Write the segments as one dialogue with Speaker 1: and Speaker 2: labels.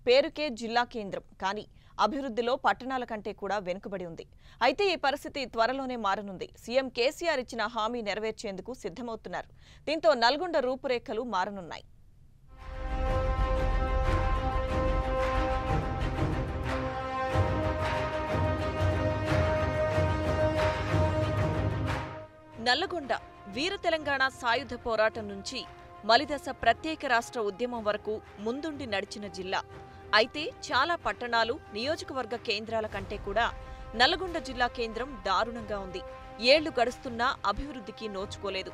Speaker 1: పేరుకే జిల్లా కేంద్రం కానీ అభివృద్ధిలో పట్టణాల కంటే కూడా వెనుకబడి ఉంది. అయితే ఈ పరిస్థితి త్వరలోనే మారనుంది. సీఎం కేసీఆర్ ఇచ్చిన హామీ నెరవేర్చేందుకు సిద్ధమవుతున్నారు. దీంతో నల్గొండ రూపురేఖలు మారనున్నాయి. నల్లగొండ వీర తెలంగాణ సాయుధ పోరాటం నుంచి మలిదశ ప్రత్యేక రాష్ట్ర ఉద్యమం వరకు ముందుండి నడిచిన జిల్లా. అయితే చాలా పట్టణాలు, నియోజకవర్గ కేంద్రాల కంటే కూడా నల్లగొండ జిల్లా కేంద్రం దారుణంగా ఉంది. ఏళ్లు గడుస్తున్నా అభివృద్ధికి నోచుకోలేదు.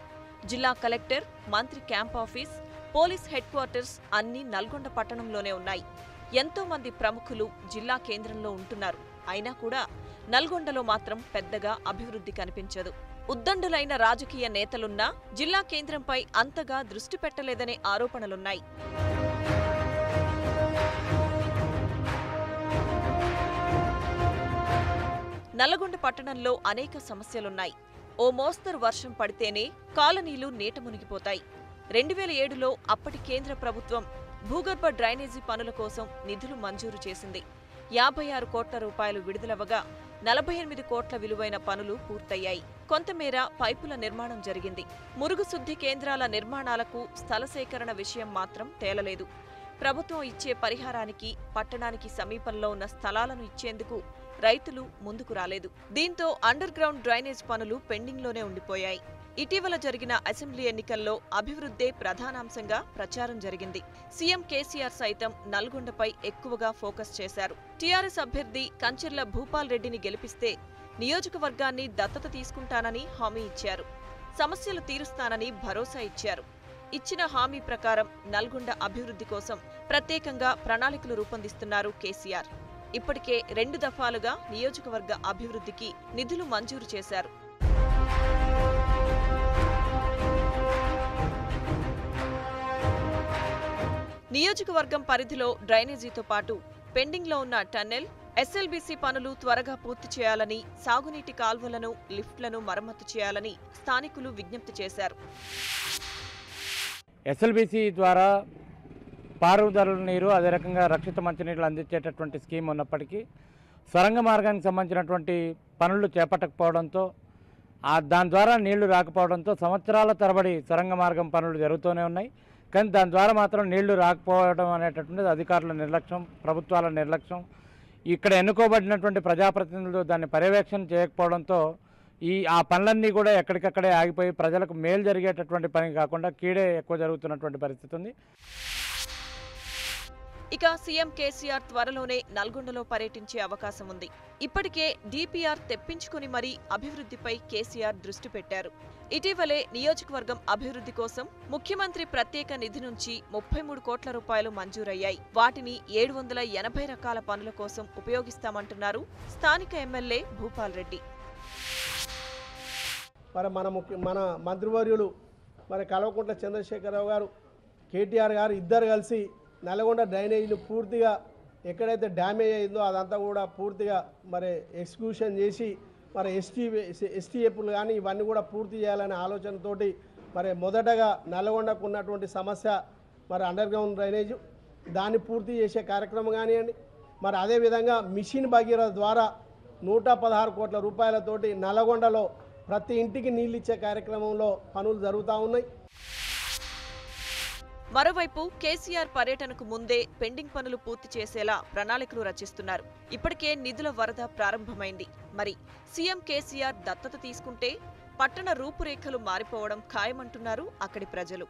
Speaker 1: జిల్లా కలెక్టర్, మంత్రి camp office, police head quarters అన్నీ నల్గొండ పట్టణంలోనే ఉన్నాయి. ఎంతో మంది ప్రముఖులు జిల్లా కేంద్రంలో ఉంటున్నారు. అయినా కూడా నల్గొండలో మాత్రం పెద్దగా అభివృద్ధి కనిపించదు. ఉద్దండులైన రాజకీయ నేతలున్నా జిల్లా కేంద్రంపై అంతగా దృష్టి పెట్టలేదనే ఆరోపణలున్నాయి. నల్లగొండ పట్టణంలో అనేక సమస్యలున్నాయి. ఓ మోస్తరు వర్షం పడితేనే కాలనీలు నీట మునిగిపోతాయి. 2007లో అప్పటి కేంద్ర ప్రభుత్వం భూగర్భ డ్రైనేజీ పనుల కోసం నిధులు మంజూరు చేసింది. 56 కోట్ల రూపాయలు విడుదలవగా 48 కోట్ల విలువైన పనులు పూర్తయ్యాయి. కొంతమేర పైపుల నిర్మాణం జరిగింది. మురుగుశుద్ధి కేంద్రాల నిర్మాణాలకు స్థల సేకరణ విషయం మాత్రం తేలలేదు. ప్రభుత్వం ఇచ్చే పరిహారానికి పట్టణానికి సమీపంలో ఉన్న స్థలాలను ఇచ్చేందుకు రైతులు ముందుకు రాలేదు. దీంతో అండర్ గ్రౌండ్ డ్రైనేజ్ పనులు పెండింగ్లోనే ఉండిపోయాయి. ఇటీవల జరిగిన అసెంబ్లీ ఎన్నికల్లో అభివృద్ధే ప్రధానాంశంగా ప్రచారం జరిగింది. సీఎం కేసీఆర్ సైతం నల్గొండపై ఎక్కువగా ఫోకస్ చేశారు. టీఆర్ఎస్ అభ్యర్థి కంచెర్ల భూపాల్ రెడ్డిని గెలిపిస్తే నియోజకవర్గాన్ని దత్తత తీసుకుంటానని హామీ ఇచ్చారు. సమస్యలు తీరుస్తానని భరోసా ఇచ్చారు. ఇచ్చిన హామీ ప్రకారం నల్గొండ అభివృద్ధి కోసం ప్రత్యేకంగా ప్రణాళికలు రూపొందిస్తున్నారు కేసీఆర్. ఇప్పటికే 2 దఫాలుగా నియోజకవర్గ అభివృద్ధికి నిధులు మంజూరు చేశారు. నియోజకవర్గం పరిధిలో డ్రైనేజీతో పాటు పెండింగ్లో ఉన్న టన్నెల్, ఎస్ఎల్బీసీ పనులు త్వరగా పూర్తి చేయాలని, సాగునీటి కాల్వలను, లిఫ్ట్లను మరమ్మతు చేయాలని స్థానికులు విజ్ఞప్తి చేశారు.
Speaker 2: ఎస్ఎల్బీసీ ద్వారా పారుదల నీరు, అదే రకంగా రక్షిత మంచినీళ్ళు అందించేటటువంటి స్కీమ్ ఉన్నప్పటికీ సొరంగ మార్గానికి సంబంధించినటువంటి పనులు చేపట్టకపోవడంతో, దాని ద్వారా నీళ్లు రాకపోవడంతో సంవత్సరాల తరబడి సొరంగ మార్గం పనులు జరుగుతూనే ఉన్నాయి. కానీ దాని ద్వారా మాత్రం నీళ్లు రాకపోవడం అనేటటువంటిది అధికారుల నిర్లక్ష్యం, ప్రభుత్వాల నిర్లక్ష్యం. ఇక్కడ ఎన్నుకోబడినటువంటి ప్రజాప్రతినిధులు దాన్ని పర్యవేక్షణ చేయకపోవడంతో ఆ పనులన్నీ కూడా ఎక్కడికక్కడే ఆగిపోయి ప్రజలకు మేలు జరిగేటటువంటి పని కాకుండా కీడే ఎక్కువ జరుగుతున్నటువంటి పరిస్థితి ఉంది.
Speaker 1: ఇక సీఎం కేసీఆర్ త్వరలోనే నల్గొండలో పర్యటించే అవకాశం ఉంది. ఇప్పటికే డీపీఆర్ తెప్పించుకుని మరీ అభివృద్ధిపై కేసీఆర్ దృష్టి పెట్టారు. ఇటీవలే నియోజకవర్గం అభివృద్ధి కోసం ముఖ్యమంత్రి ప్రత్యేక నిధి నుంచి 33 కోట్ల రూపాయలు మంజూరయ్యాయి. వాటిని 780 రకాల పనుల కోసం ఉపయోగిస్తామంటున్నారు స్థానిక ఎమ్మెల్యే భూపాల్ రెడ్డి.
Speaker 3: మన మంత్రివర్యులు కల్వకుంట్ల చంద్రశేఖరరావు గారు, కేటీఆర్ గారు ఇద్దరు కలిసి నల్గొండ డ్రైనేజీని పూర్తిగా ఎక్కడైతే డ్యామేజ్ అయిందో అదంతా కూడా పూర్తిగా ఎక్స్క్యూషన్ చేసి ఎస్టీఎఫ్లు కానీ ఇవన్నీ కూడా పూర్తి చేయాలనే ఆలోచనతోటి మొదటగా నల్గొండకు ఉన్నటువంటి సమస్య అండర్ గ్రౌండ్ డ్రైనేజ్ దాన్ని పూర్తి చేసే కార్యక్రమం కానివ్వండి. అదేవిధంగా మిషన్ భగీరథ ద్వారా 116 కోట్ల రూపాయలతోటి నల్గొండలో ప్రతి ఇంటికి నీళ్ళు ఇచ్చే కార్యక్రమంలో పనులు జరుగుతూ ఉన్నాయి.
Speaker 1: మరోవైపు కేసీఆర్ పర్యటనకు ముందే పెండింగ్ పనులు పూర్తి చేసేలా ప్రణాళికలు రచిస్తున్నారు. ఇప్పటికే నిధుల వరద ప్రారంభమైంది. మరి సీఎం కేసీఆర్ దత్తత తీసుకుంటే పట్టణ రూపురేఖలు మారిపోవడం ఖాయమంటున్నారు అక్కడి ప్రజలు.